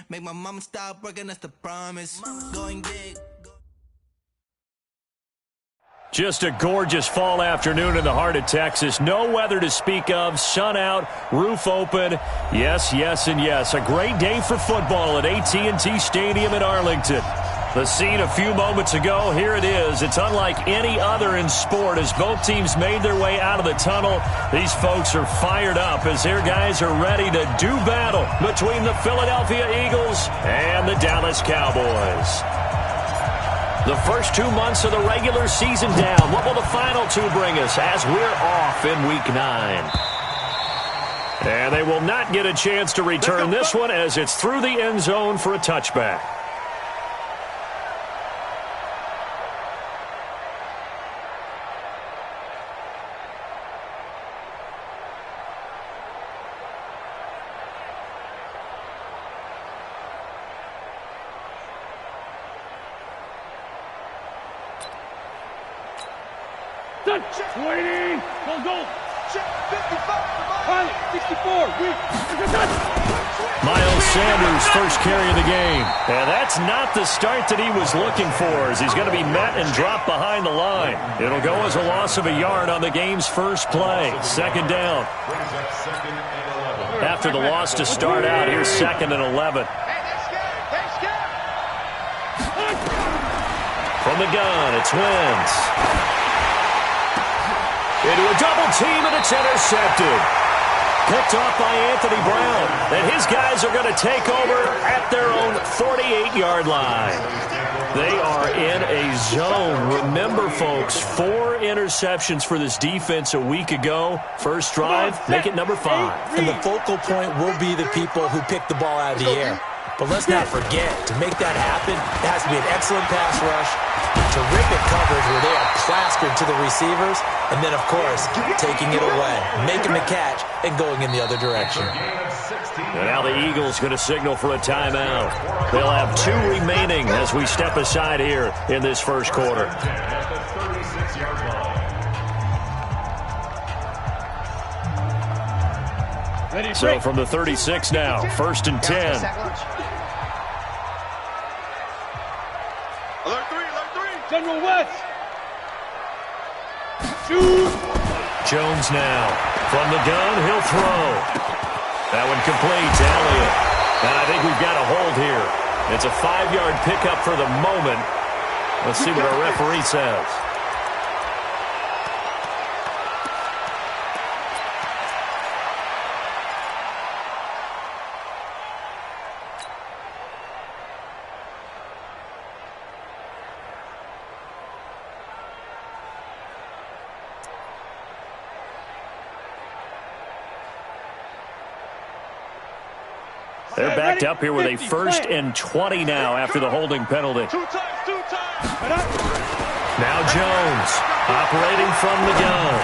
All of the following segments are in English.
Make my mama stop working, that's the promise. Going big. Just a gorgeous fall afternoon in the heart of Texas. No weather to speak of. Sun out, roof open. Yes, yes, and yes. A great day for football at AT&T Stadium in Arlington. The scene a few moments ago, here it is. It's unlike any other in sport as both teams made their way out of the tunnel. These folks are fired up as their guys are ready to do battle between the Philadelphia Eagles and the Dallas Cowboys. The first 2 months of the regular season down. What will the final two bring us as we're off in Week 9? And they will not get a chance to return this one as it's through the end zone for a touchback. Waiting. Go. Check 55. 64. Miles Sanders' first carry of the game. And that's not the start that he was looking for as he's going to be met and dropped behind the line. It'll go as a loss of a yard on the game's first play. Second down. After the loss to start out, here's 2nd and 11. From the gun, it's Wentz. Into a double team, and it's intercepted. Picked off by Anthony Brown. And his guys are going to take over at their own 48-yard line. They are in a zone. Remember, folks, 4 interceptions for this defense a week ago. First drive, make it number 5. And the focal point will be the people who pick the ball out of the air. But let's not forget, to make that happen, it has to be an excellent pass rush, terrific coverage where they are plastered to the receivers, and then, of course, taking it away, making the catch, and going in the other direction. And now the Eagles going to signal for a timeout. They'll have 2 remaining as we step aside here in this first quarter. So from the 36 now, 1st and 10. Alert 3. General West. Shoot. Jones now. From the gun, he'll throw. That one complete to Elliott. And I think we've got a hold here. It's a 5-yard pickup for the moment. Let's see what our referee says. They're backed up here with a 1st and 20 now after the holding penalty. Two times. Now Jones operating from the gun.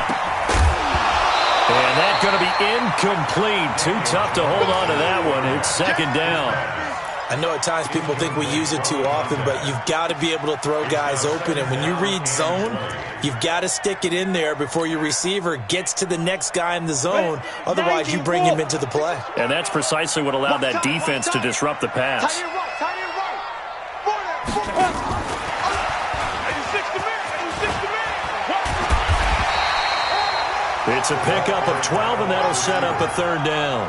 And that's going to be incomplete. Too tough to hold on to that one. It's 2nd down. I know at times people think we use it too often, but you've got to be able to throw guys open. And when you read zone, you've got to stick it in there before your receiver gets to the next guy in the zone. Otherwise, you bring him into the play. And that's precisely what allowed that defense to disrupt the pass. It's a pickup of 12, and that'll set up a 3rd down.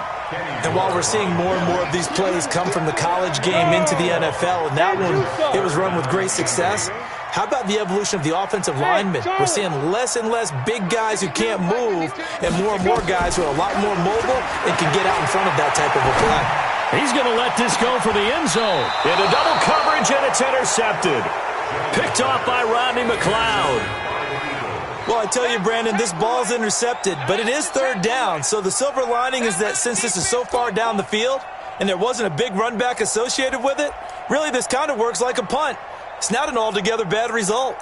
And while we're seeing more and more of these plays come from the college game into the NFL, and that one, it was run with great success, how about the evolution of the offensive linemen? We're seeing less and less big guys who can't move and more guys who are a lot more mobile and can get out in front of that type of a play. He's going to let this go for the end zone. Into double coverage, and it's intercepted. Picked off by Rodney McLeod. Well, I tell you, Brandon, this ball's intercepted, but it is 3rd down. So the silver lining is that since this is so far down the field and there wasn't a big run back associated with it, really this kind of works like a punt. It's not an altogether bad result.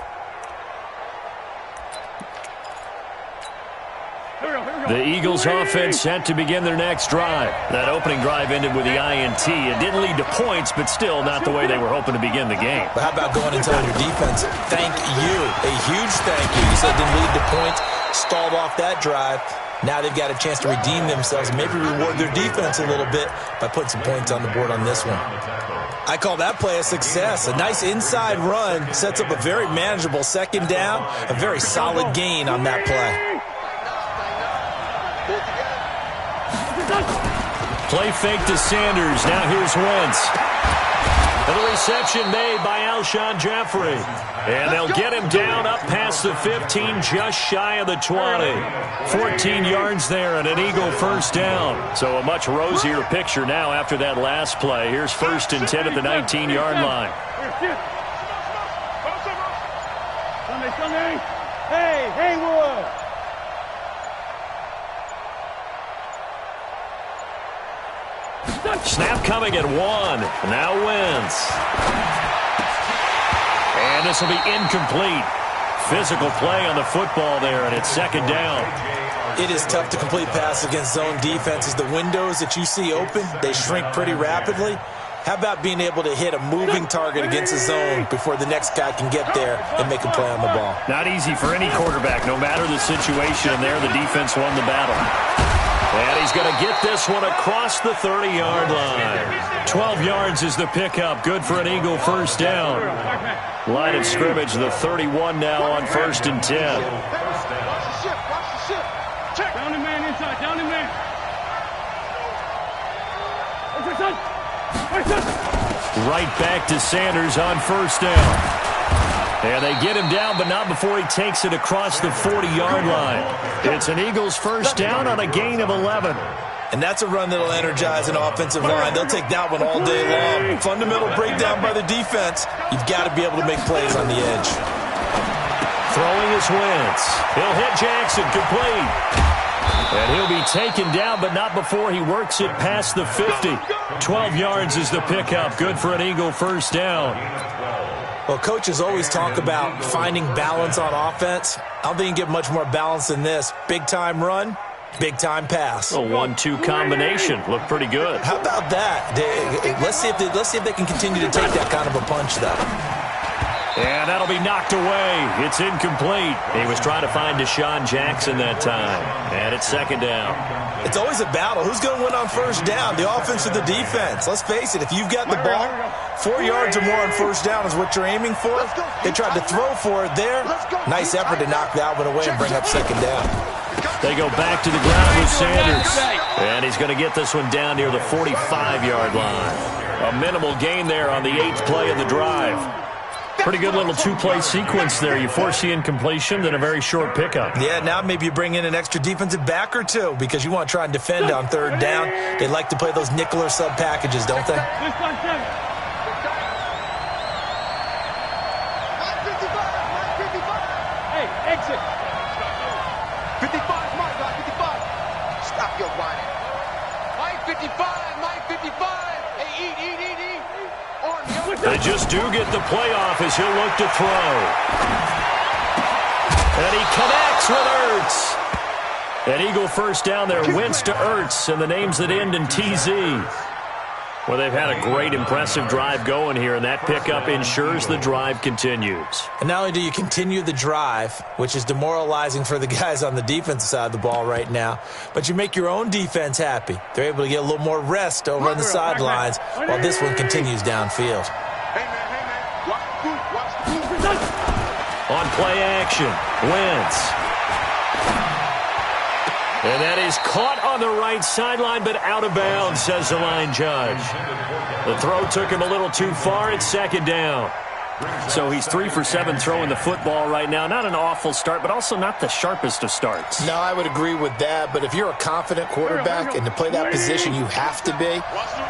The Eagles offense set to begin their next drive. That opening drive ended with the INT. It didn't lead to points, but still not the way they were hoping to begin the game. But how about going and telling your defense, thank you, a huge thank you. You said it didn't lead to points, stalled off that drive. Now they've got a chance to redeem themselves and maybe reward their defense a little bit by putting some points on the board on this one. I call that play a success. A nice inside run sets up a very manageable second down, a very solid gain on that play. Play fake to Sanders. Now here's Wentz. And the reception made by Alshon Jeffrey. And they'll get him down up past the 15, just shy of the 20. 14 yards there and an Eagle first down. So a much rosier picture now after that last play. Here's 1st and 10 at the 19-yard line. Sunday. Hey, Haywood. Snap coming at 1. Now Wentz. And this will be incomplete. Physical play on the football there, and it's 2nd down. It is tough to complete passes against zone defenses. The windows that you see open, they shrink pretty rapidly. How about being able to hit a moving target against a zone before the next guy can get there and make a play on the ball? Not easy for any quarterback, no matter the situation, and there the defense won the battle. And he's going to get this one across the 30-yard line. 12 yards is the pickup. Good for an Eagle first down. Line of scrimmage, the 31 now on 1st and 10. Watch the ship. Check. Down the man inside. Down the man. Right back to Sanders on 1st down. And they get him down, but not before he takes it across the 40-yard line. It's an Eagles first down on a gain of 11. And that's a run that'll energize an offensive line. They'll take that one all day long. Fundamental breakdown by the defense. You've got to be able to make plays on the edge. Throwing is Wentz. He'll hit Jackson, complete. And he'll be taken down, but not before he works it past the 50. 12 yards is the pickup. Good for an Eagle first down. Well, coaches always talk about finding balance on offense. I don't think you can get much more balance than this. Big-time run, big-time pass. A 1-2 combination. Looked pretty good. How about that? Let's see if they can continue to take that kind of a punch, though. And that'll be knocked away. It's incomplete. He was trying to find Deshaun Jackson that time. And it's 2nd down. It's always a battle. Who's going to win on first down, the offense or the defense? Let's face it, if you've got the ball, 4 yards or more on first down is what you're aiming for. They tried to throw for it there. Nice effort to knock that one away and bring up 2nd down. They go back to the ground with Sanders. And he's going to get this one down near the 45-yard line. A minimal gain there on the 8th play of the drive. Pretty good little 2-play sequence there. You force the incompletion, then a very short pickup. Yeah, now maybe you bring in an extra defensive back or two because you want to try and defend on 3rd down. They like to play those nickel or sub packages, don't they? Hey, exit. 55, my God, 55. Stop your whining. Mike 55, Mike 55. Hey, eat. They just do get the play off as he'll look to throw. And he connects with Ertz. An Eagle first down there, Wentz to Ertz, and the names that end in TZ. Well, they've had a great, impressive drive going here, and that pickup ensures the drive continues. And not only do you continue the drive, which is demoralizing for the guys on the defensive side of the ball right now, but you make your own defense happy. They're able to get a little more rest over on the sidelines while this one continues downfield. Hey, man. Watch the boot. On play action, Wentz. And that is caught on the right sideline, but out of bounds, says the line judge. The throw took him a little too far. It's 2nd down. So he's 3 for 7 throwing the football right now. Not an awful start, but also not the sharpest of starts. No, I would agree with that. But if you're a confident quarterback and to play that position you have to be,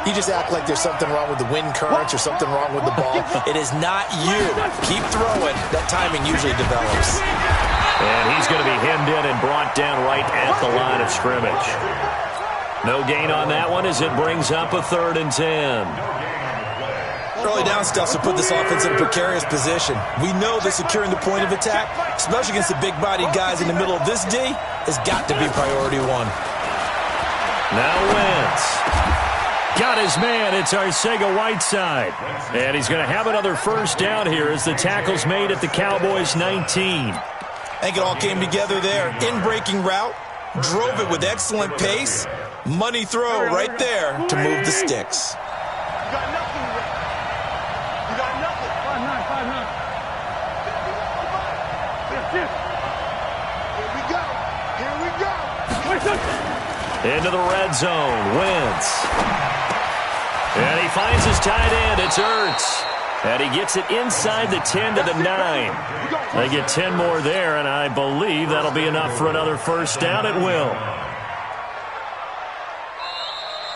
you just act like there's something wrong with the wind currents or something wrong with the ball. It is not you. Keep throwing. That timing usually develops. And he's going to be hemmed in and brought down right at the line of scrimmage. No gain on that one as it brings up a 3rd and 10. Early down stuff to put this offense in a precarious position. We know that securing the point of attack, especially against the big-bodied guys in the middle of this D, has got to be priority 1. Now Wentz. Got his man. It's Arcega-Whiteside. And he's going to have another first down here as the tackle's made at the Cowboys' 19. I think it all came together there. In-breaking route, drove it with excellent pace. Money throw right there to move the sticks. You got nothing, Rick. You got nothing. 5-9, 5-9. That's it. Here we go. Here we go. Into the red zone. Wentz. And he finds his tight end. It's Ertz. And he gets it inside the 10 to the 9. They get 10 more there, and I believe that'll be enough for another first down at will.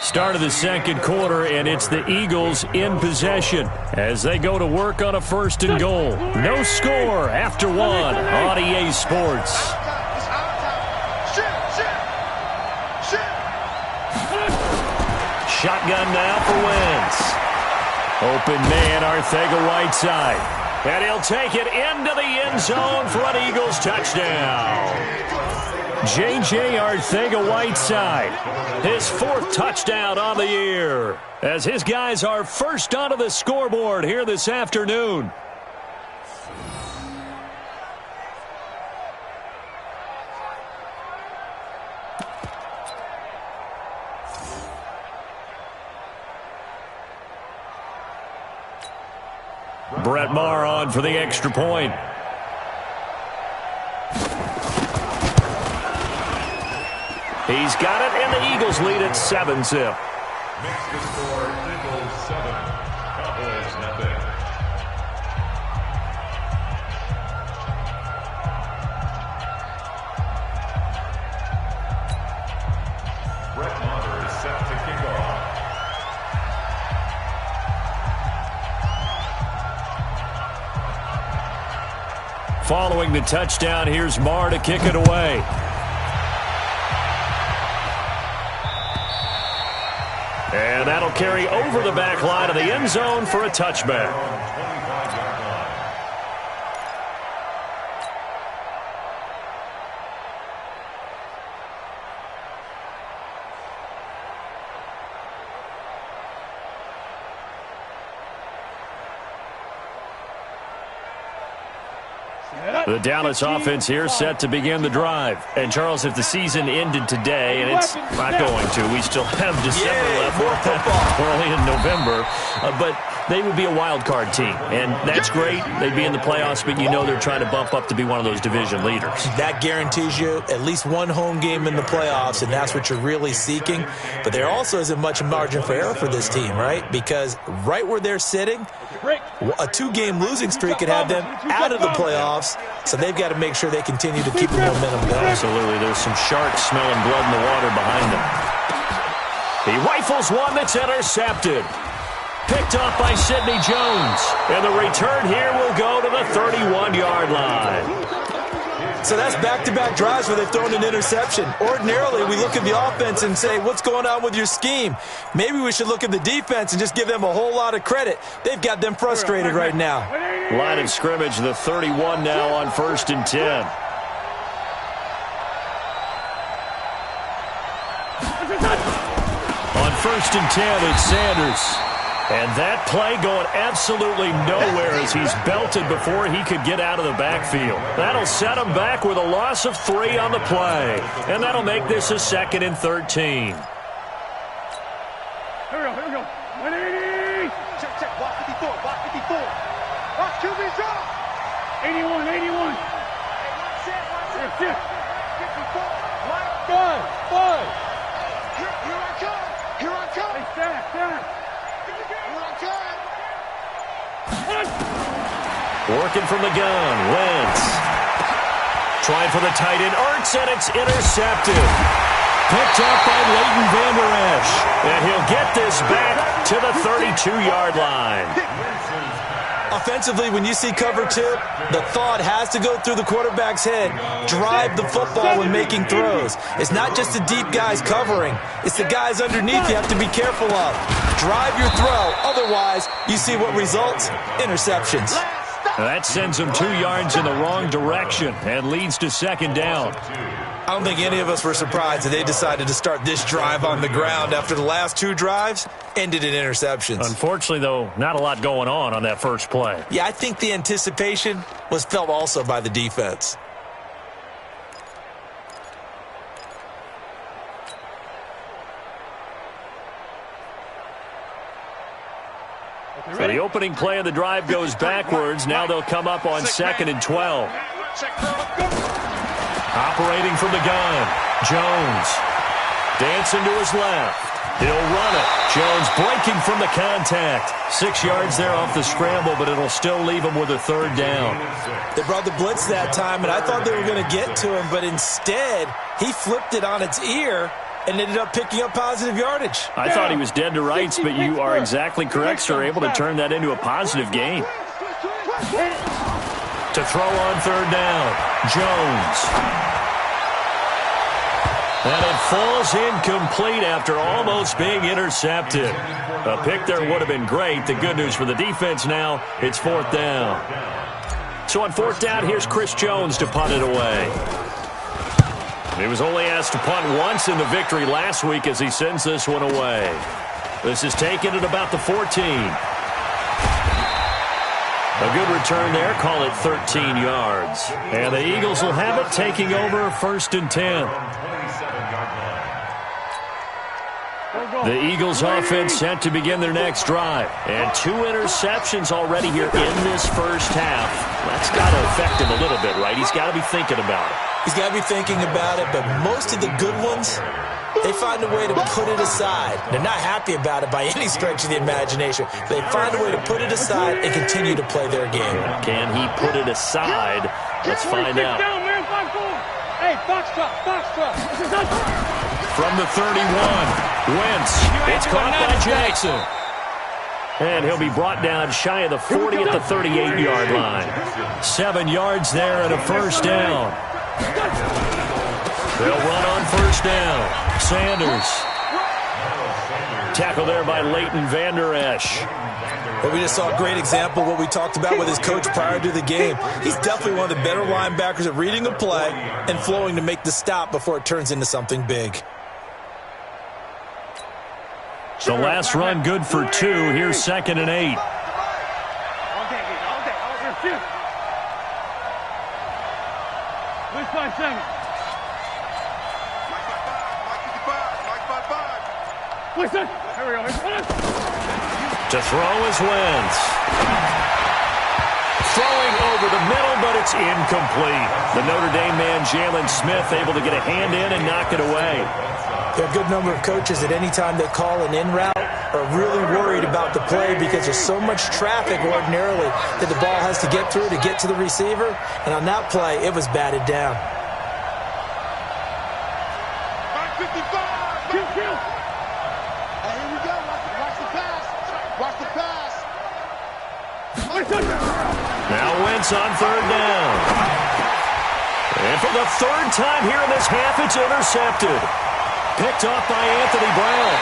Start of the second quarter, and it's the Eagles in possession as they go to work on a first and goal. No score after one on EA Sports. Shotgun now for Wentz. Open man, Arcega-Whiteside. And he'll take it into the end zone for an Eagles touchdown. J.J. Arcega-Whiteside, his 4th touchdown on the year, as his guys are first onto the scoreboard here this afternoon. Brett Maher on for the extra point. He's got it, and the Eagles lead at 7-zip. Makes the score Eagles 7, Cowboys nothing. Brett Maher is set to kick off. Following the touchdown, here's Maher to kick it away. And that'll carry over the back line of the end zone for a touchback. The Dallas offense here set to begin the drive. And, Charles, if the season ended today, and it's not going to, we still have December left. We're only in November. But they would be a wild card team. And that's great. They'd be in the playoffs, but you know they're trying to bump up to be one of those division leaders. That guarantees you at least one home game in the playoffs, and that's what you're really seeking. But there also isn't much margin for error for this team, right? Because right where they're sitting, a 2-game losing streak could have them out of the playoffs. So they've got to make sure they continue to keep the momentum going. Absolutely. There's some sharks smelling blood in the water behind them. He rifles one that's intercepted. Picked off by Sidney Jones. And the return here will go to the 31-yard line. So that's back-to-back drives where they've thrown an interception. Ordinarily, we look at the offense and say, what's going on with your scheme? Maybe we should look at the defense and just give them a whole lot of credit. They've got them frustrated right now. Line of scrimmage, the 31 now on 1st and 10. On 1st and 10, it's Sanders. And that play going absolutely nowhere as he's belted before he could get out of the backfield. That'll set him back with a loss of 3 on the play. And that'll make this a 2nd and 13. Here we go. 180. Check. Block 54. Watch QB's off. 81. Hey, watch it. 54. Five. Here I come. Hey, stack. Working from the gun, Wentz. Trying for the tight end, Ertz, and it's intercepted. Picked up by Leighton Vander Esch. And he'll get this back to the 32-yard line. Offensively, when you see cover 2, the thought has to go through the quarterback's head. Drive the football when making throws. It's not just the deep guys covering. It's the guys underneath you have to be careful of. Drive your throw. Otherwise, you see what results? Interceptions. That sends them 2 yards in the wrong direction and leads to 2nd down. I don't think any of us were surprised that they decided to start this drive on the ground after the last 2 drives ended in interceptions. Unfortunately, though, not a lot going on that first play. Yeah, I think the anticipation was felt also by the defense. So the opening play of the drive goes backwards. Now they'll come up on 2nd and 12. Operating from the gun, Jones. Dancing to his left. He'll run it. Jones breaking from the contact. 6 yards there off the scramble, but it'll still leave him with a 3rd down. They brought the blitz that time, and I thought they were going to get to him, but instead he flipped it on its ear and ended up picking up positive yardage. I thought he was dead to rights, but you are exactly correct, sir. Able to turn that into a positive gain. To throw on 3rd down, Jones. And it falls incomplete after almost being intercepted. A pick there would have been great. The good news for the defense now, it's 4th down. So on 4th down, here's Chris Jones to punt it away. He was only asked to punt once in the victory last week as he sends this one away. This is taken at about the 14. A good return there. Call it 13 yards. And the Eagles will have it, taking over 1st and 10. The Eagles offense set to begin their next drive. And 2 interceptions already here in this first half. That's got to affect him a little bit, right? He's got to be thinking about it. He's got to be thinking about it, but most of the good ones, they find a way to put it aside. They're not happy about it by any stretch of the imagination. They find a way to put it aside and continue to play their game. Can he put it aside? Let's find out. Hey, box truck. From the 31, Wentz. It's caught by Jackson. And he'll be brought down shy of the 40 at the 38-yard line. 7 yards there and a 1st down. They'll run on 1st down. Sanders. Tackle there by Leighton Vander Esch. Well, we just saw a great example of what we talked about with his coach prior to the game. He's definitely one of the better linebackers at reading a play and flowing to make the stop before it turns into something big. The last run good for 2. Here's 2nd and 8. Listen. Here we go. To throw is Wentz. Throwing over the middle, but it's incomplete. The Notre Dame man, Jalen Smith, able to get a hand in and knock it away. There are a good number of coaches at any time they call an in route are really worried about the play because there's so much traffic ordinarily that the ball has to get through to get to the receiver. And on that play, it was batted down. Now Wentz on 3rd down. And for the 3rd time here in this half, it's intercepted. Picked off by Anthony Brown.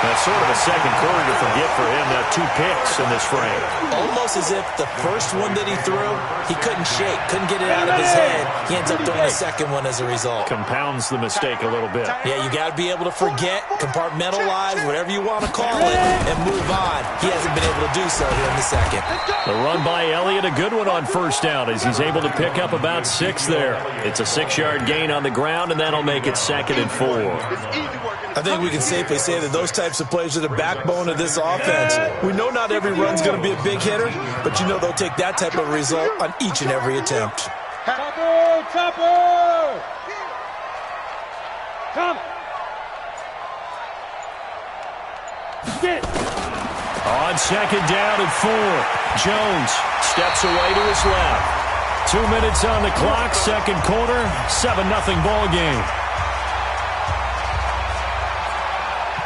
That's sort of a second quarter to forget for him. 2 picks in this frame. Almost as if the first one that he threw, he couldn't shake, couldn't get it out of his head. He ends up throwing the second one as a result. Compounds the mistake a little bit. Yeah, you got to be able to forget, compartmentalize, whatever you want to call it, and move on. He hasn't been able to do so here in the second. The run by Elliott, a good one on 1st down as he's able to pick up about 6 there. It's a 6-yard gain on the ground, and that'll make it 2nd and 4. I think we can safely say that those types of plays are the backbone of this offense. We know not every run's going to be a big hitter, but you know they'll take that type of result on each and every attempt. Chopper! Come! Get! On 2nd down and 4, Jones steps away to his left. 2 minutes on the clock, 2nd quarter, 7-0 ball game.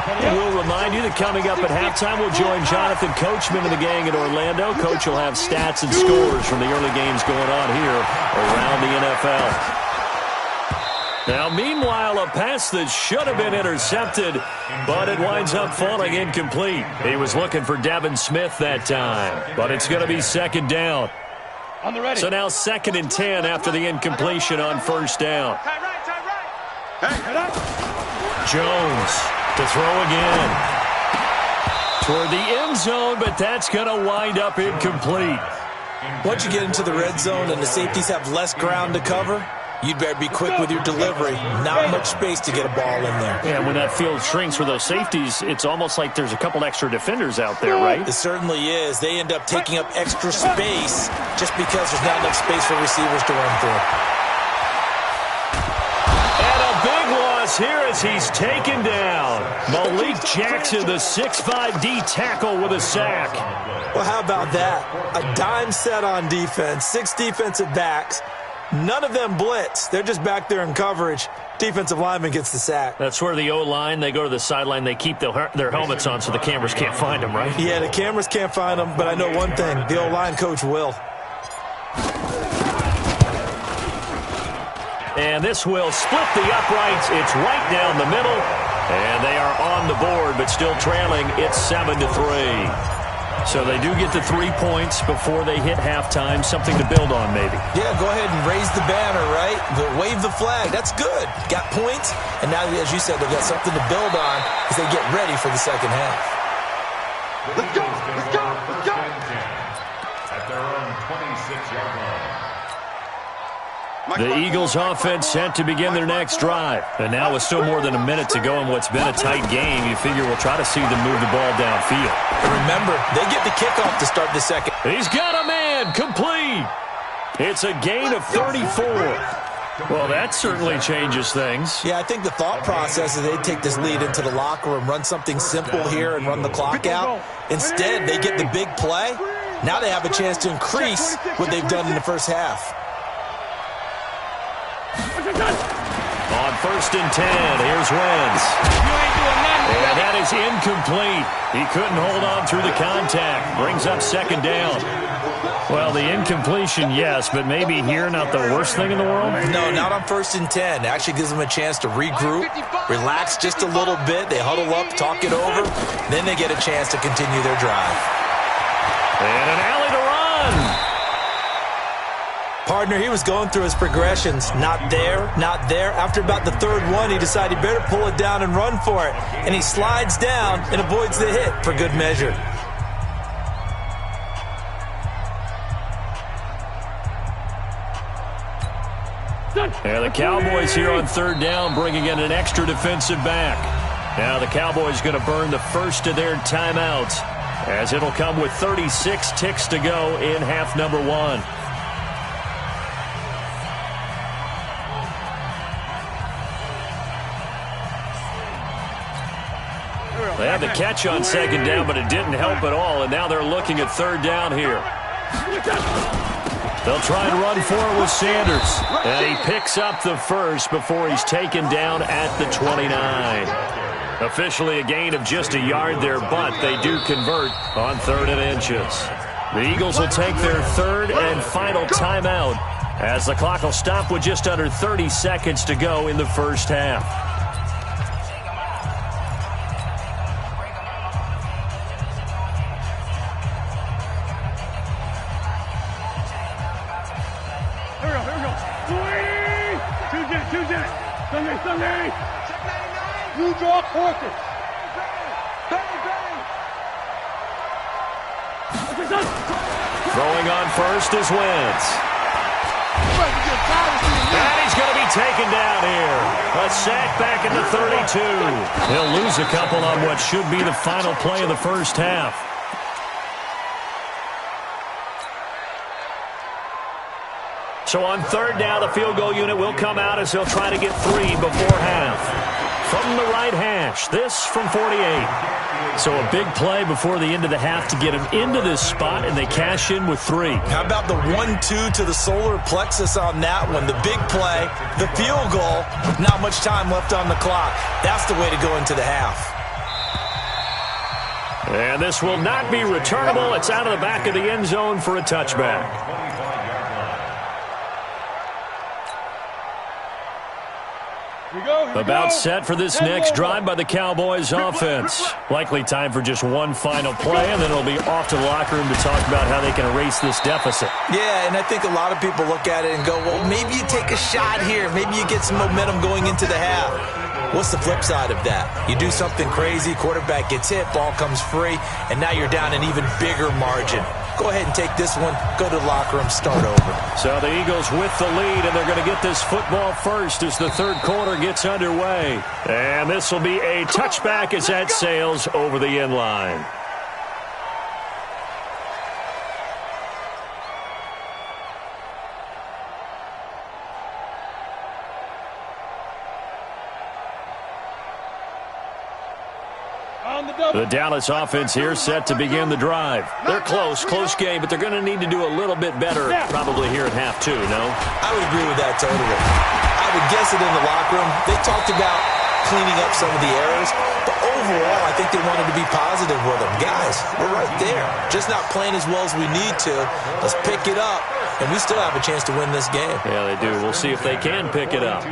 We'll remind you that coming up at halftime, we'll join Jonathan Coachman and the gang in Orlando. Coach will have stats and scores from the early games going on here around the NFL. Now, meanwhile, a pass that should have been intercepted, but it winds up falling incomplete. He was looking for Devin Smith that time, but it's going to be 2nd down. So now 2nd and 10 after the incompletion on 1st down. Jones to throw again. Toward the end zone, but that's going to wind up incomplete. Once you get into the red zone and the safeties have less ground to cover, you'd better be quick with your delivery. Not much space to get a ball in there. Yeah, when that field shrinks with those safeties, it's almost like there's a couple extra defenders out there, right? It certainly is. They end up taking up extra space just because there's not enough space for receivers to run through. And a big loss here as he's taken down. Malik Jackson, the 6'5" D tackle with a sack. Well, how about that? A dime set on defense, 6 defensive backs. None of them blitz. They're just back there in coverage. Defensive lineman gets the sack. That's where the O-line, they go to the sideline, they keep their helmets on so the cameras can't find them, right? Yeah, the cameras can't find them, but I know one thing. The O-line coach will. And this will split the uprights. It's right down the middle. And they are on the board, but still trailing. It's 7-3. So they do get the 3 points before they hit halftime. Something to build on, maybe. Yeah, go ahead and raise the banner, right? Wave the flag. That's good. Got points. And now, as you said, they've got something to build on as they get ready for the second half. Let's go! Let's go! Let's go! At their own 26-yard line. The Eagles offense set to begin their next drive. And now with still more than a minute to go in what's been a tight game, you figure we'll try to see them move the ball downfield. And remember, they get the kickoff to start the second. He's got a man complete. It's a gain of 34. Well, that certainly changes things. Yeah, I think the thought process is they take this lead into the locker room, run something simple here and run the clock out. Instead, they get the big play. Now they have a chance to increase what they've done in the first half. On 1st and 10, here's Wentz. And that is incomplete. He couldn't hold on through the contact. Brings up 2nd down. Well, the incompletion, yes, but maybe here not the worst thing in the world? No, not on 1st and 10. It actually gives them a chance to regroup, relax just a little bit. They huddle up, talk it over. Then they get a chance to continue their drive. And an alley to run. Partner, he was going through his progressions. Not there, not there. After about the 3rd one, he decided he better pull it down and run for it. And he slides down and avoids the hit for good measure. Yeah, the Cowboys here on 3rd down, bringing in an extra defensive back. Now the Cowboys going to burn the first of their timeouts, as it'll come with 36 ticks to go in half number 1. They had the catch on 2nd down, but it didn't help at all, and now they're looking at 3rd down here. They'll try and run for it with Sanders. And he picks up the first before he's taken down at the 29. Officially a gain of just a yard there, but they do convert on 3rd and inches. The Eagles will take their 3rd and final timeout as the clock will stop with just under 30 seconds to go in the first half. Sunday! You draw quarter! Throwing on first is Wentz. And he's going to be taken down here. A sack back at the 32. He'll lose a couple on what should be the final play of the first half. So on 3rd down, the field goal unit will come out as they'll try to get 3 before half. From the right hash, this from 48. So a big play before the end of the half to get them into this spot, and they cash in with 3. How about the 1-2 to the solar plexus on that one? The big play, the field goal, not much time left on the clock. That's the way to go into the half. And this will not be returnable. It's out of the back of the end zone for a touchback. About set for this next drive by the Cowboys offense. Likely time for just one final play, and then it'll be off to the locker room to talk about how they can erase this deficit. Yeah, and I think a lot of people look at it and go, well, maybe you take a shot here. Maybe you get some momentum going into the half. What's the flip side of that? You do something crazy, quarterback gets hit, ball comes free, and now you're down an even bigger margin. Go ahead and take this one, go to the locker room, start over. So the Eagles with the lead, and they're going to get this football first as the third quarter gets underway. And this will be a touchback as that sails over the end line. The Dallas offense here set to begin the drive. They're close game, but they're going to need to do a little bit better probably here at half two, no? I would agree with that totally. I would guess it in the locker room. They talked about cleaning up some of the errors, but overall, I think they wanted to be positive with them. Guys, we're right there. Just not playing as well as we need to. Let's pick it up, and we still have a chance to win this game. Yeah, they do. We'll see if they can pick it up.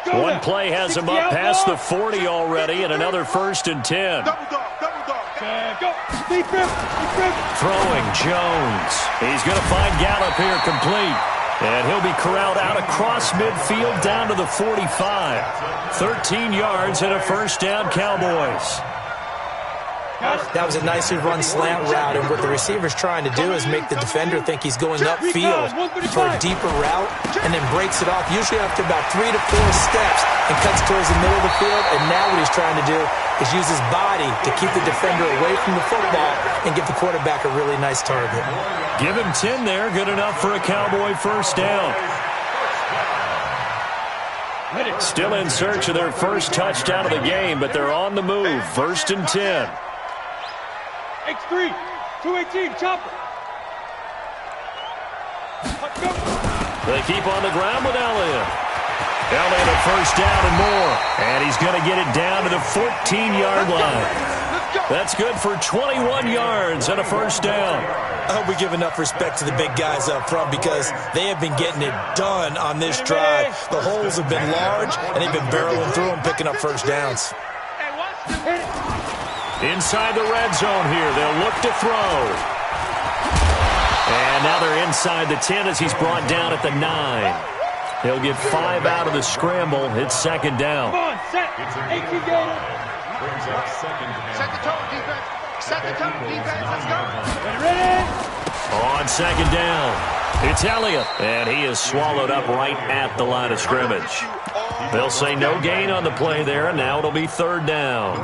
One play has him up past the 40 already, and another 1st and 10. Throwing Jones. He's going to find Gallup here complete. And he'll be corralled out across midfield down to the 45. 13 yards and a 1st down, Cowboys. That was a nicely run slant route, and what the receiver's trying to do is make the defender think he's going upfield for a deeper route and then breaks it off, usually after about 3 to 4 steps, and cuts towards the middle of the field. And now what he's trying to do is use his body to keep the defender away from the football and give the quarterback a really nice target. Give him 10 there, good enough for a Cowboy 1st down. Still in search of their first touchdown of the game, but they're on the move. 1st and 10. X3, 218, chopper. They keep on the ground with Elliott. Elliott a 1st down and more. And he's going to get it down to the 14-yard line. That's good for 21 yards and a 1st down. I hope we give enough respect to the big guys up front because they have been getting it done on this drive. The holes have been large, and they've been barreling through them, picking up 1st downs. Inside the red zone here. They'll look to throw. And now they're inside the 10 as he's brought down at the 9. He'll get 5 out of the scramble. It's 2nd down. Come on, set. 18 gator. Set the tone, defense. Set the tone, defense. Let's go. Ready? On 2nd down, it's Elliott. And he is swallowed up right at the line of scrimmage. They'll say no gain on the play there, and now it'll be 3rd down.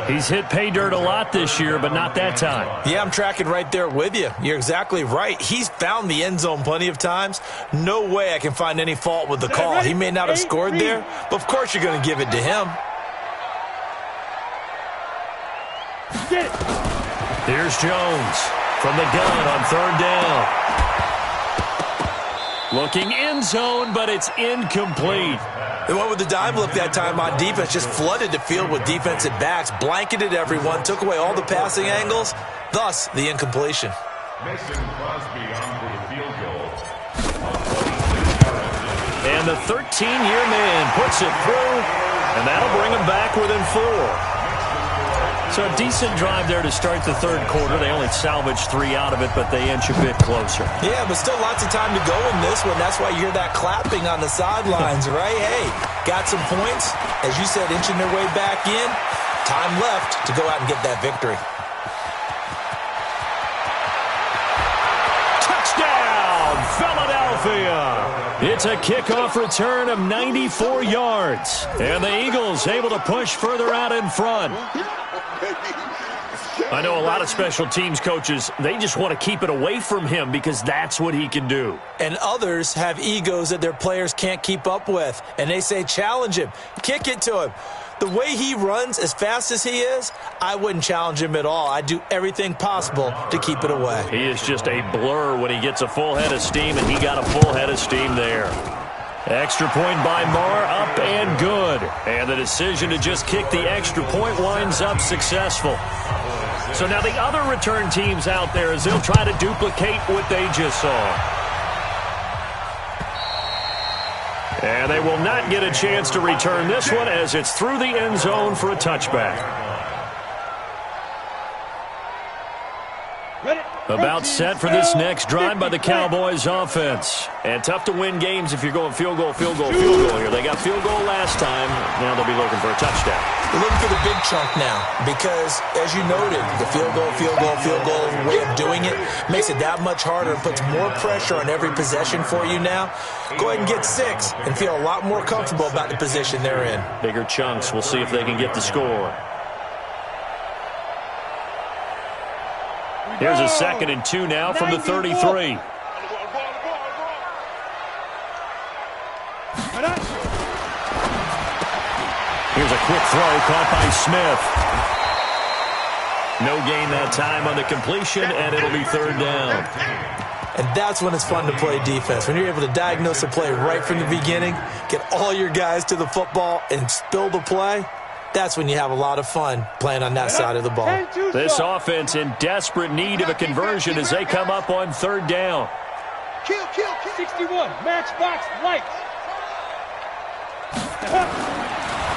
He's hit pay dirt a lot this year, but not that time. Yeah, I'm tracking right there with you. You're exactly right. He's found the end zone plenty of times. No way I can find any fault with the call. He may not have scored there, but of course you're going to give it to him. Get it. Here's Jones from the gun on 3rd down. Looking end zone, but it's incomplete. They went with the dime look that time on defense, just flooded the field with defensive backs, blanketed everyone, took away all the passing angles, thus the incompletion. Mason Crosby on for the field goal. And the 13-year man puts it through, and that'll bring him back within 4. So a decent drive there to start the 3rd quarter. They only salvaged 3 out of it, but they inch a bit closer. Yeah, but still lots of time to go in this one. That's why you hear that clapping on the sidelines, right? Hey, got some points. As you said, inching their way back in. Time left to go out and get that victory. Touchdown, Philadelphia! It's a kickoff return of 94 yards. And the Eagles able to push further out in front. I know a lot of special teams coaches, they just want to keep it away from him because that's what he can do. And others have egos that their players can't keep up with. And they say, challenge him, kick it to him. The way he runs, as fast as he is, I wouldn't challenge him at all. I'd do everything possible to keep it away. He is just a blur when he gets a full head of steam, and he got a full head of steam there. Extra point by Marr, up and good. And the decision to just kick the extra point winds up successful. So now the other return teams out there as they'll try to duplicate what they just saw. And they will not get a chance to return this one as it's through the end zone for a touchback. About set for this next drive by the Cowboys offense. And tough to win games if you're going field goal, field goal, field goal here. They got field goal last time. Now they'll be looking for a touchdown. They're looking for the big chunk now because, as you noted, the field goal, field goal, field goal way of doing it makes it that much harder and puts more pressure on every possession for you now. Go ahead and get 6 and feel a lot more comfortable about the position they're in. Bigger chunks. We'll see if they can get the score. Here's a 2nd and 2 now from the 33. Here's a quick throw caught by Smith. No gain that time on the completion, and it'll be 3rd down. And that's when it's fun to play defense. When you're able to diagnose a play right from the beginning, get all your guys to the football, and spill the play, that's when you have a lot of fun playing on that side of the ball. This offense in desperate need of a conversion as they come up on 3rd down. Kill. 61, matchbox lights.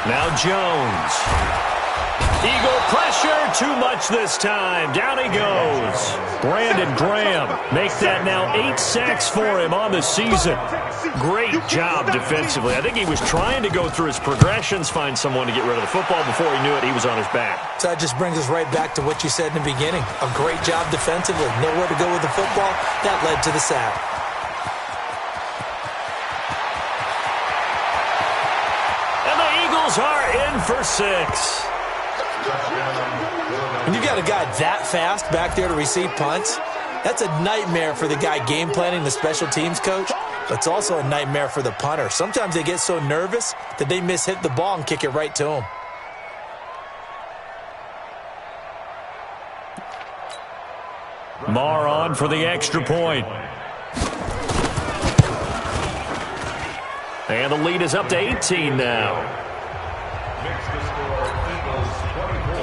Now Jones. Eagle pressure, too much this time. Down he goes. Brandon Graham make that now 8 sacks for him on the season. Great job defensively. I think he was trying to go through his progressions, find someone to get rid of the football. Before he knew it, he was on his back. So that just brings us right back to what you said in the beginning. A great job defensively. Nowhere to go with the football. That led to the sack. And the Eagles are in for 6. When you got a guy that fast back there to receive punts, that's a nightmare for the guy game planning, the special teams coach. But it's also a nightmare for the punter. Sometimes they get so nervous that they hit the ball and kick it right to him. Marr on for the extra point. And the lead is up to 18 now. Makes the score Eagles 24,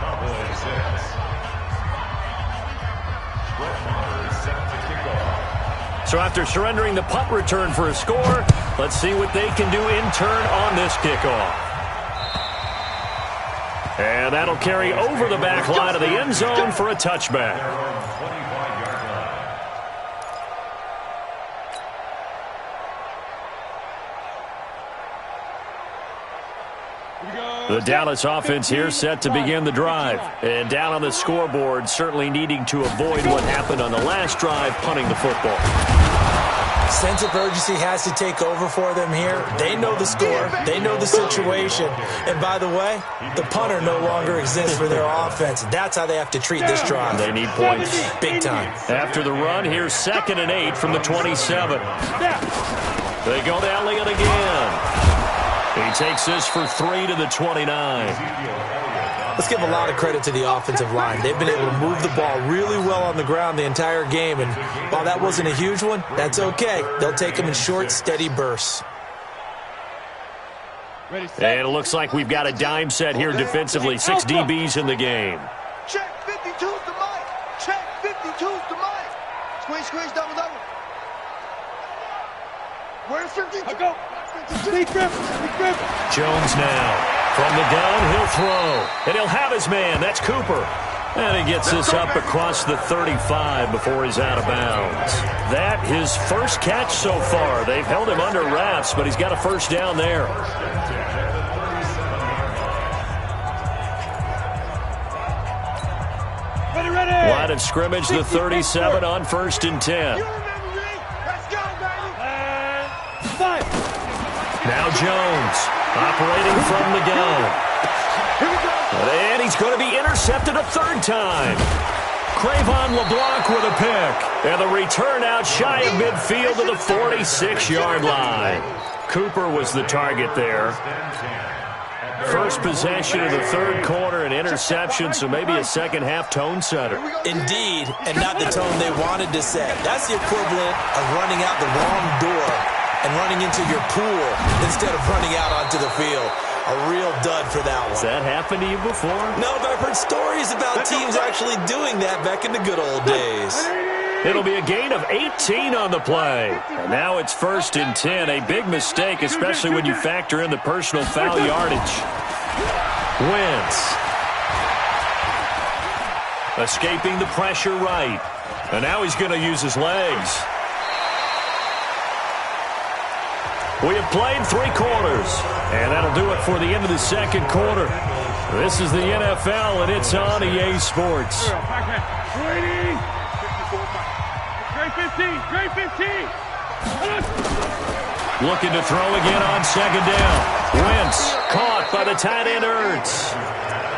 Cowboys 6. Brett Maher set to kick off. So after surrendering the punt return for a score, let's see what they can do in turn on this kickoff. And that'll carry over the back line of the end zone for a touchback. The Dallas offense here set to begin the drive. And down on the scoreboard, certainly needing to avoid what happened on the last drive, punting the football. Sense of urgency has to take over for them here. They know the score. They know the situation. And by the way, the punter no longer exists for their offense. That's how they have to treat this drive. They need points. Big time. After the run, here's 2nd and 8 from the 27. They go to Elliott again. He takes this for 3 to the 29. Let's give a lot of credit to the offensive line. They've been able to move the ball really well on the ground the entire game. And while that wasn't a huge one, that's okay. They'll take them in short, steady bursts. And it looks like we've got a dime set here defensively. 6 DBs in the game. Check 52's the mic. Check 52's the mic. Squeeze, double. Where's 52? I go. Speed grip. Jones now. From the gun, he'll throw. And he'll have his man. That's Cooper. And he gets this up across the 35 before he's out of bounds. That his first catch so far. They've held him under wraps, but he's got a first down there. Ready. Line of scrimmage, the 37 on 1st and 10. Let's go, baby. 5. Now Jones operating from the gun. And he's going to be intercepted a 3rd time. Cravon LeBlanc with a pick. And the return out shy of midfield to the 46-yard line. Cooper was the target there. First possession of the 3rd quarter, an interception, so maybe a second-half tone setter. Indeed, and not the tone they wanted to set. That's the equivalent of running out the wrong door and running into your pool instead of running out onto the field. A real dud for that one. Has that happened to you before? No, but I've heard stories about teams actually doing that back in the good old days. It'll be a gain of 18 on the play. And now it's 1st and 10. A big mistake, especially when you factor in the personal foul yardage. Wentz. Escaping the pressure right. And now he's going to use his legs. We have played 3 quarters, and that'll do it for the end of the second quarter. This is the NFL, and it's on EA Sports. Looking to throw again on second down. Wentz caught by the tight end Ertz.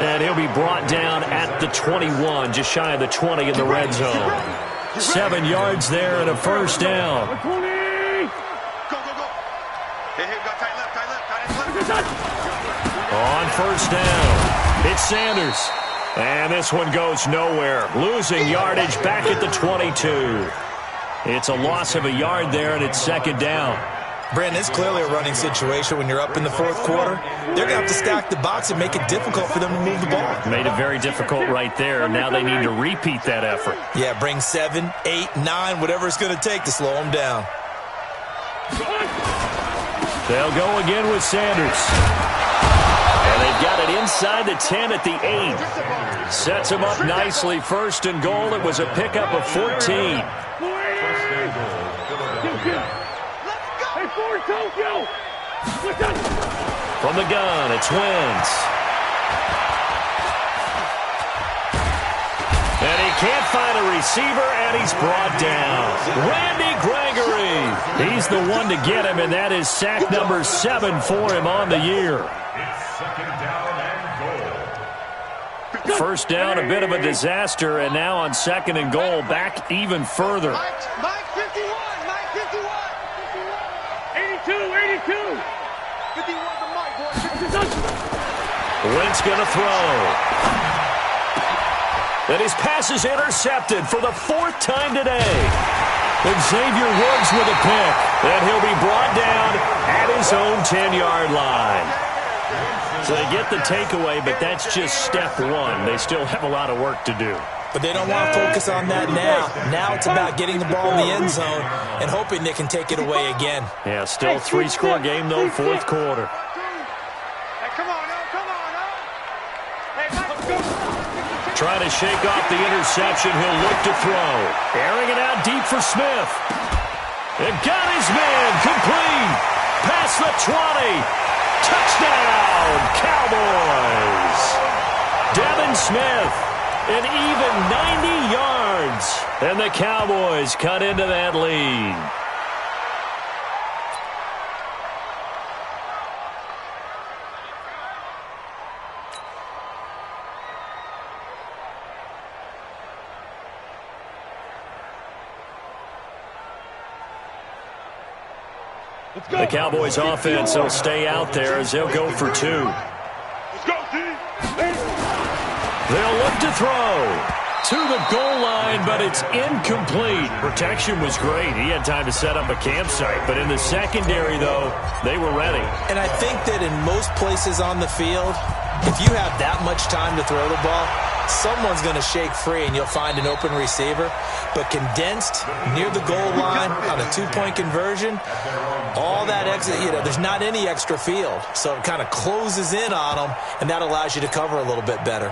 And he'll be brought down at the 21, just shy of the 20 in the red zone. 7 yards there and a first down. On first down, it's Sanders. And this one goes nowhere. Losing yardage back at the 22. It's a loss of a yard there, and it's second down. Brandon, it's clearly a running situation when you're up in the fourth quarter. They're going to have to stack the box and make it difficult for them to move the ball. Made it very difficult right there. Now they need to repeat that effort. Yeah, bring 7, 8, 9, whatever it's going to take to slow them down. They'll go again with Sanders. And they've got it inside the 10 at the 8. Sets them up nicely. First and goal. It was a pickup of 14. From the gun, it's Wentz. And he can't find a receiver, and he's brought down. Randy Gregory. He's the one to get him, and that is sack number 7 for him on the year. First down, a bit of a disaster, and now on second and goal, back even further. Mike 51, Mike 51. 82. 51 to Mike, boy. Wentz going to throw. And his pass is intercepted for the 4th time today. Xavier Woods with a pick. And he'll be brought down at his own 10-yard line. So they get the takeaway, but that's just step 1. They still have a lot of work to do. But they don't want to focus on that now. Now it's about getting the ball in the end zone and hoping they can take it away again. Yeah, still 3-score game, though, 4th quarter. Hey, come on, now. Hey, Mike, go. Trying to shake off the interception. He'll look to throw. Airing it out deep for Smith. And got his man complete. Past the 20. Touchdown, Cowboys. Devin Smith, an even 90 yards. And the Cowboys cut into that lead. The Cowboys offense will stay out there as they'll go for 2. They'll look to throw to the goal line, but it's incomplete. Protection was great. He had time to set up a campsite, but in the secondary, though, they were ready. And I think that in most places on the field, if you have that much time to throw the ball, someone's going to shake free and you'll find an open receiver. But condensed near the goal line on a 2-point conversion, all that exit, there's not any extra field. So it kind of closes in on them, and that allows you to cover a little bit better.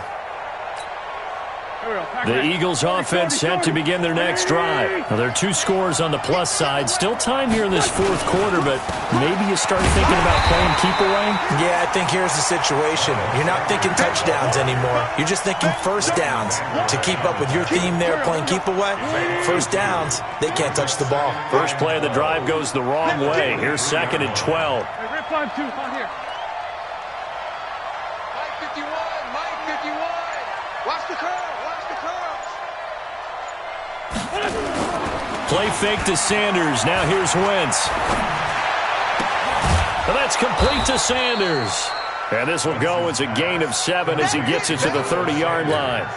The Eagles offense set to begin their next drive. Now, there are 2 scores on the plus side. Still time here in this 4th quarter, but maybe you start thinking about playing keep away? Yeah, I think here's the situation. You're not thinking touchdowns anymore. You're just thinking first downs. To keep up with your theme there, playing keep away, first downs, they can't touch the ball. First play of the drive goes the wrong way. Here's second and 12. Hey, rip 5-2, on here. Mike 51, Mike 51. Watch the curve. Play fake to Sanders. Now here's Wentz. And that's complete to Sanders. And this will go as a gain of 7 as he gets it to the 30-yard line.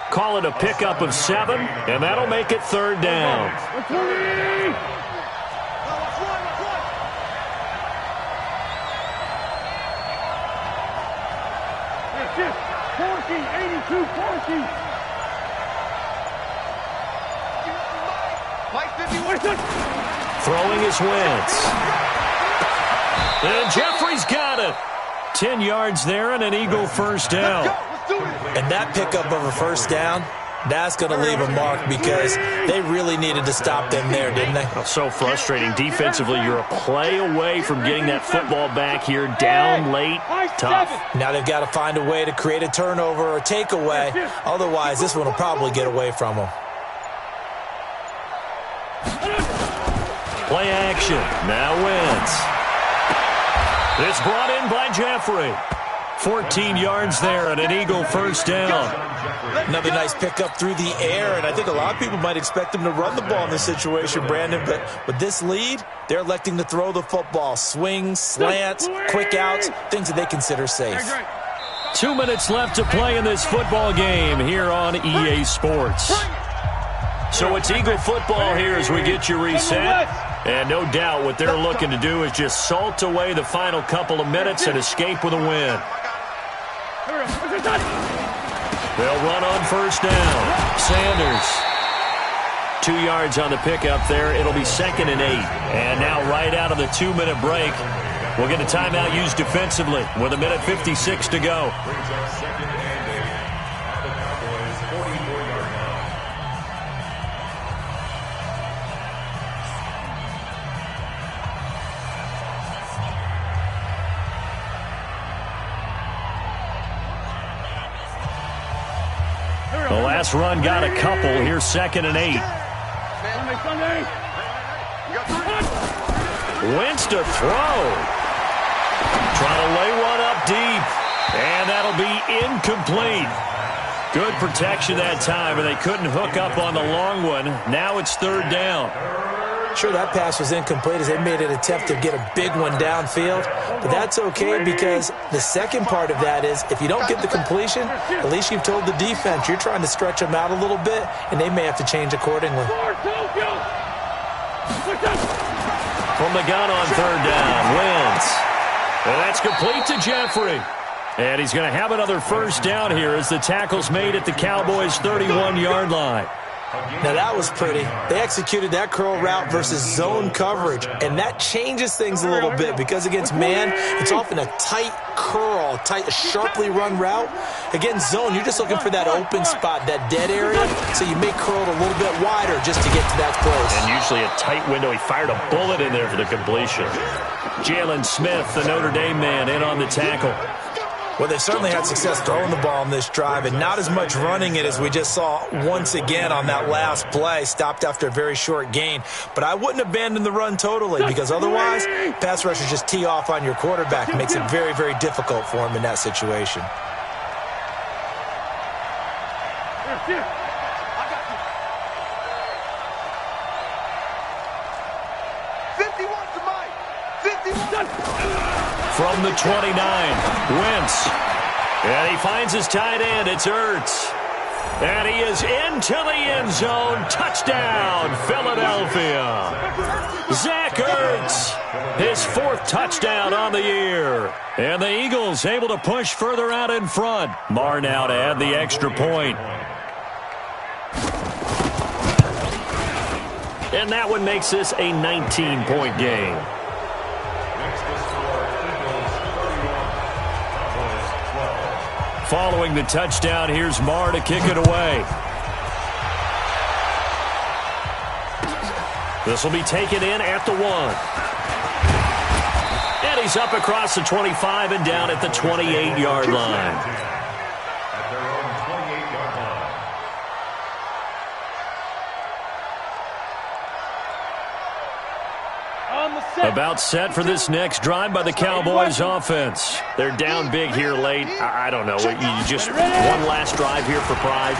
Call it a pickup of 7, and that'll make it 3rd down. 20. 82, 40. Mike 51. Throwing is Wentz. And Jeffrey's got it. 10 yards there and an Eagle first down. And that pickup of a first down, That's going to leave a mark because they really needed to stop them there, didn't they? Oh, so frustrating. Defensively, you're a play away from getting that football back here. Down late, tough. Now they've got to find a way to create a turnover or takeaway. Otherwise, this one will probably get away from them. Play action. Now wins. It's brought in by Jeffrey. 14 yards there and an Eagle first down. Another nice pickup through the air, and I think a lot of people might expect them to run the ball in this situation, Brandon, but with this lead, they're electing to throw the football. Swings, slants, quick outs, things that they consider safe. 2 minutes left to play in this football game here on EA Sports. So it's Eagle football here as we get you reset. And no doubt what they're looking to do is just salt away the final couple of minutes and escape with a win. They'll run on first down. Sanders. 2 yards on the pickup there. It'll be 2nd and 8. And now right out of the 2-minute break, we'll get a timeout used defensively with 1:56 to go. The last run got a couple. Here's 2nd and 8. Wentz to throw. Trying to lay one up deep. And that'll be incomplete. Good protection that time, and they couldn't hook up on the long one. Now it's 3rd down. Sure, that pass was incomplete as they made an attempt to get a big one downfield, but that's okay because the second part of that is if you don't get the completion, at least you've told the defense you're trying to stretch them out a little bit, and they may have to change accordingly. From the gun on 3rd down, Wentz. And that's complete to Jeffrey. And he's going to have another first down here as the tackle's made at the Cowboys' 31-yard line. Now that was pretty. They executed that curl route versus zone coverage, and that changes things a little bit because against man, it's often a tight curl, a sharply run route. Against zone, you're just looking for that open spot, that dead area, so you may curl it a little bit wider just to get to that place. And usually a tight window. He fired a bullet in there for the completion. Jalen Smith, the Notre Dame man, in on the tackle. Well, they've certainly had success throwing the ball in this drive and not as much running it as we just saw once again on that last play, stopped after a very short gain. But I wouldn't abandon the run totally because otherwise, pass rushers just tee off on your quarterback. It makes it very, very difficult for him in that situation. From the 29, Wentz. And he finds his tight end. It's Ertz. And he is into the end zone. Touchdown, Philadelphia. Zach Ertz, his 4th touchdown on the year. And the Eagles able to push further out in front. Marr now to add the extra point. And that one makes this a 19-point game. Following the touchdown, here's Marr to kick it away. This will be taken in at the 1. And he's up across the 25 and down at the 28-yard line. About set for this next drive by the Cowboys offense. They're down big here late. I don't know. You just one last drive here for pride?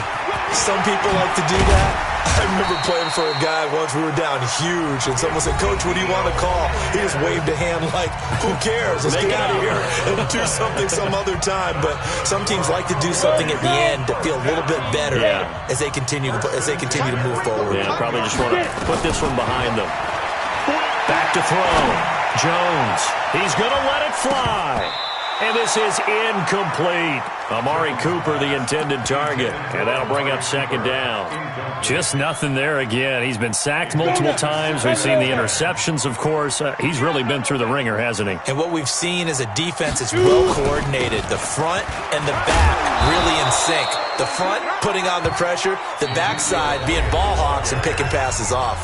Some people like to do that. I remember playing for a guy once. We were down huge, and someone said, "Coach, what do you want to call?" He just waved a hand like, "Who cares? Let's get out of here and do something some other time." But some teams like to do something at the end to feel a little bit better as they continue to move forward. Yeah, probably just want to put this one behind them. Back to throw. Jones. He's going to let it fly. And this is incomplete. Amari Cooper, the intended target. And that'll bring up 2nd down. Just nothing there again. He's been sacked multiple times. We've seen the interceptions, of course. He's really been through the ringer, hasn't he? And what we've seen is a defense that's well coordinated. The front and the back really in sync. The front putting on the pressure, the backside being ball hawks and picking passes off.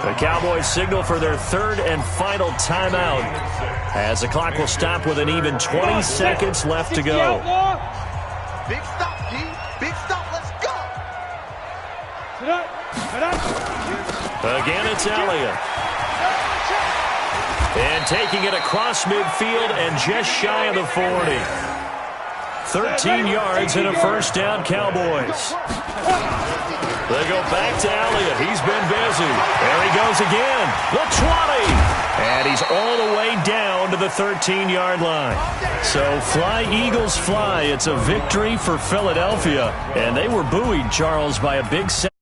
The Cowboys signal for their third and final timeout as the clock will stop with an even 20 seconds left to go. Big stop, D. Big stop. Let's go. Again, it's Elliott. And taking it across midfield and just shy of the 40. 13 yards and a first down, Cowboys. They go back to Elliott. He's been busy. There he goes again. The 20. And he's all the way down to the 13-yard line. So fly, Eagles, fly. It's a victory for Philadelphia. And they were buoyed, Charles, by a big set.